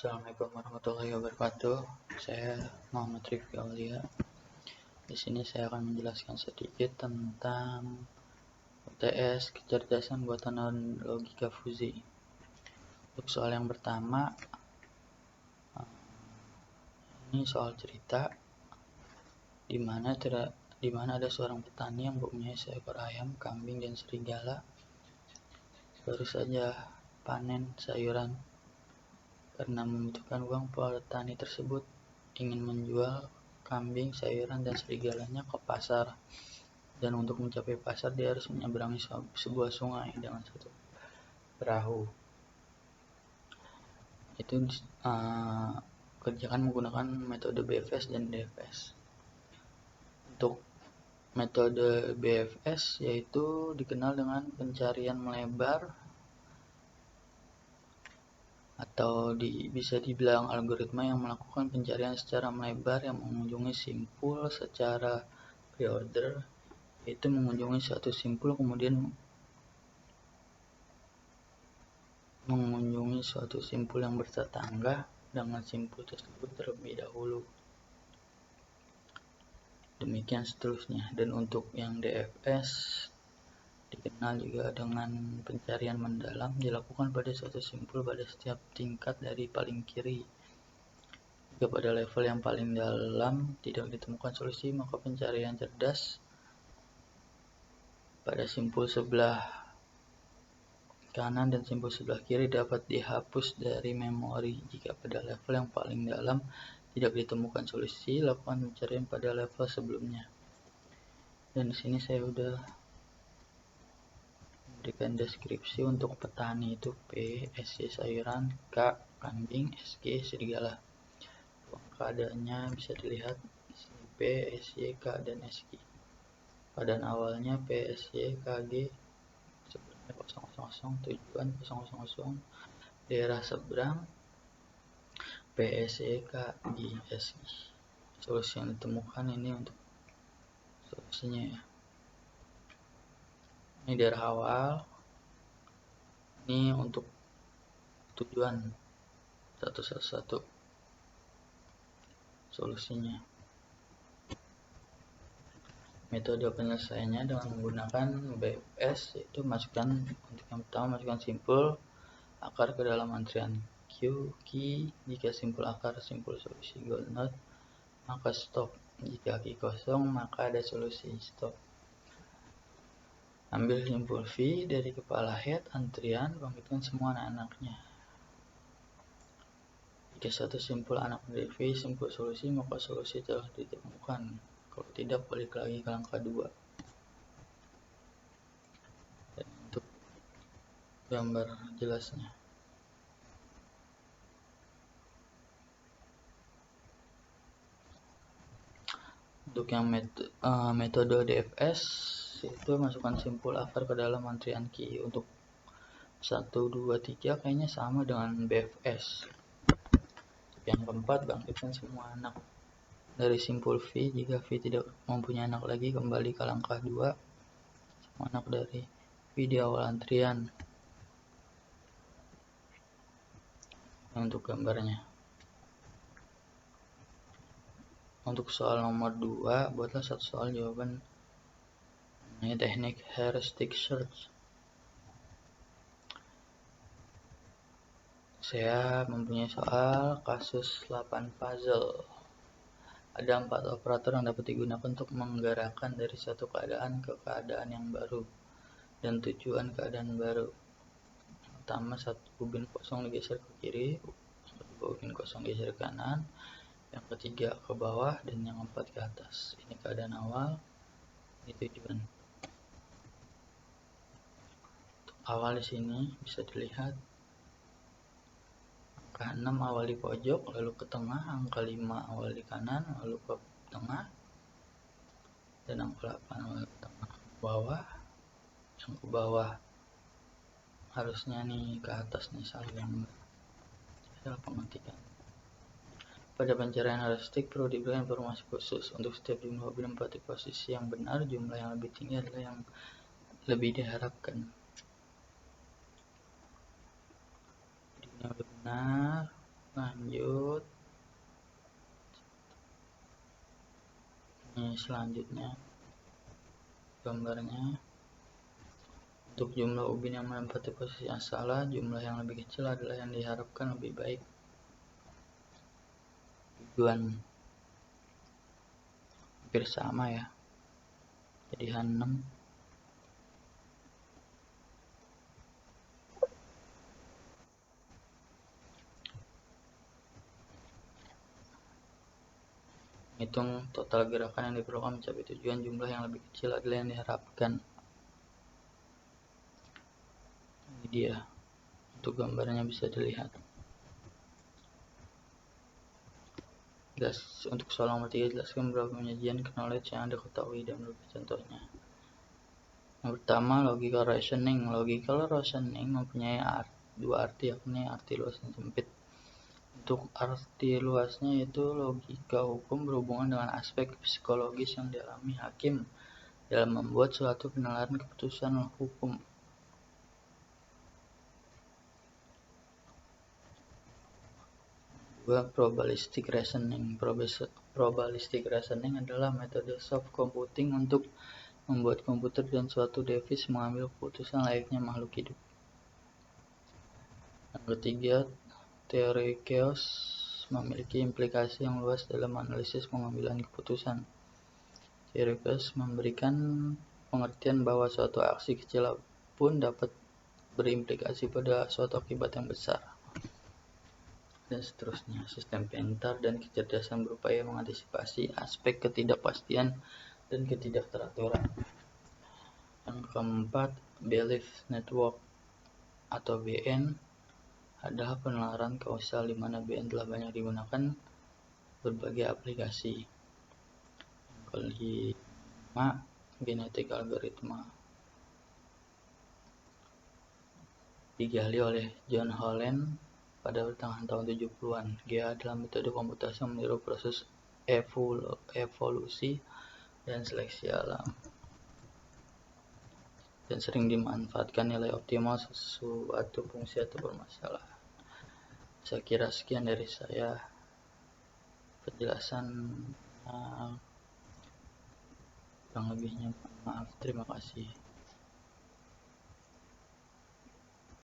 Assalamualaikum warahmatullahi wabarakatuh. Saya Muhammad Rifki Aulia. Di sini saya akan menjelaskan sedikit tentang UTS kecerdasan buatan dan logika fuzi. Untuk soal yang pertama, ini soal cerita di mana ada seorang petani yang mempunyai seekor ayam, kambing, dan serigala. Baru saja panen sayuran. Karena membutuhkan uang, petani tersebut ingin menjual kambing, sayuran, dan serigalanya ke pasar. Dan untuk mencapai pasar, dia harus menyeberangi sebuah sungai dengan satu perahu. Itu kerjakan menggunakan metode BFS dan DFS. Untuk metode BFS yaitu dikenal dengan pencarian melebar, atau bisa dibilang algoritma yang melakukan pencarian secara melebar yang mengunjungi simpul secara pre-order, yaitu mengunjungi suatu simpul kemudian mengunjungi suatu simpul yang bertetangga dengan simpul tersebut terlebih dahulu. Demikian seterusnya. Dan untuk yang DFS dikenal juga dengan pencarian mendalam, dilakukan pada suatu simpul pada setiap tingkat dari paling kiri. Jika pada level yang paling dalam tidak ditemukan solusi, maka pencarian cerdas pada simpul sebelah kanan dan simpul sebelah kiri dapat dihapus dari memori. Jika pada level yang paling dalam tidak ditemukan solusi, lakukan pencarian pada level sebelumnya. Dan di sini saya udah berikan deskripsi untuk petani itu P, SY sayuran, K kambing, SG serigala. Keadaannya bisa dilihat P, SY, K, dan SG. Keadaan awalnya P, SY, KG, sebenarnya 000, tujuan 000, daerah seberang P, SY, KG, SG. Solusi yang ditemukan ini untuk solusinya ya. Ini daerah awal, ini untuk tujuan satu-satu solusinya. Metode penyelesaiannya dengan menggunakan BFS, yaitu untuk yang pertama masukkan simpul akar ke dalam antrian Q, key. Jika simpul akar simpul solusi goal node, maka stop. Jika key kosong, maka ada solusi stop. Ambil simpul V dari kepala head antrian, bangkitkan semua anak-anaknya. Jika satu simpul anak dari V simpul solusi, maka solusi telah ditemukan. Kalau tidak, balik lagi ke langkah 2. Dan untuk gambar jelasnya, untuk yang metode DFS itu masukkan simpul akar ke dalam antrian key. Untuk 1, 2, 3 kayaknya sama dengan BFS. Yang keempat, bangkitkan semua anak dari simpul V. Jika V tidak mempunyai anak lagi, kembali ke langkah 2. Semua anak dari V di awal antrian. Untuk gambarnya, untuk soal nomor 2, buatlah satu soal jawaban mengenai teknik heuristic search. Saya mempunyai soal kasus 8 puzzle. Ada 4 operator yang dapat digunakan untuk menggerakkan dari satu keadaan ke keadaan yang baru dan tujuan keadaan baru. Pertama, satu bobin kosong digeser ke kiri, bobin kosong geser ke kanan, yang ketiga ke bawah, dan yang keempat ke atas. Ini keadaan awal, ini tujuan. Untuk awal di sini bisa dilihat angka 6 awal di pojok, lalu ke tengah, angka 5 awal di kanan, lalu ke tengah, dan angka 8 awal ke tengah. Bawah, yang ke bawah harusnya nih ke atas nih, salah pengertian. Pada pencarian heuristik perlu diberikan informasi khusus. Untuk setiap jumlah mobil menempati posisi yang benar, jumlah yang lebih tinggi adalah yang lebih diharapkan. Ini udah benar, Lanjut, ini selanjutnya gambarnya. Untuk jumlah ubin yang menempati posisi yang salah, jumlah yang lebih kecil adalah yang diharapkan lebih baik. Tujuan hampir sama ya, jadi H6. Hitung total gerakan yang diperlukan mencapai tujuan, jumlah yang lebih kecil adalah yang diharapkan. Ini dia, untuk gambarnya bisa dilihat. Untuk soal nomor 3, jelaskan beberapa penyajian knowledge yang Anda ketahui dan beberapa contohnya. Yang pertama, logical reasoning. Logical reasoning mempunyai dua arti, yakni arti luas dan sempit. Untuk arti luasnya yaitu logika hukum berhubungan dengan aspek psikologis yang dialami hakim dalam membuat suatu penilaian keputusan hukum. Probabilistic reasoning. Probabilistic reasoning adalah metode soft computing untuk membuat komputer dan suatu device mengambil keputusan layaknya makhluk hidup. Yang ketiga, teori chaos memiliki implikasi yang luas dalam analisis pengambilan keputusan. Teori chaos memberikan pengertian bahwa suatu aksi kecil pun dapat berimplikasi pada suatu akibat yang besar. Dan seterusnya, sistem pintar dan kecerdasan berupaya mengantisipasi aspek ketidakpastian dan ketidakteraturan. Yang keempat, belief network atau BN adalah penalaran kausal di mana BN telah banyak digunakan berbagai aplikasi. Yang kelima, genetik algoritma digali oleh John Holland pada pertengahan tahun 70-an. GA adalah metode komputasi yang meniru proses evolusi dan seleksi alam, dan sering dimanfaatkan nilai optimal sesuatu fungsi atau permasalahan. Saya kira sekian dari saya penjelasan, kurang lebihnya maaf. Terima kasih.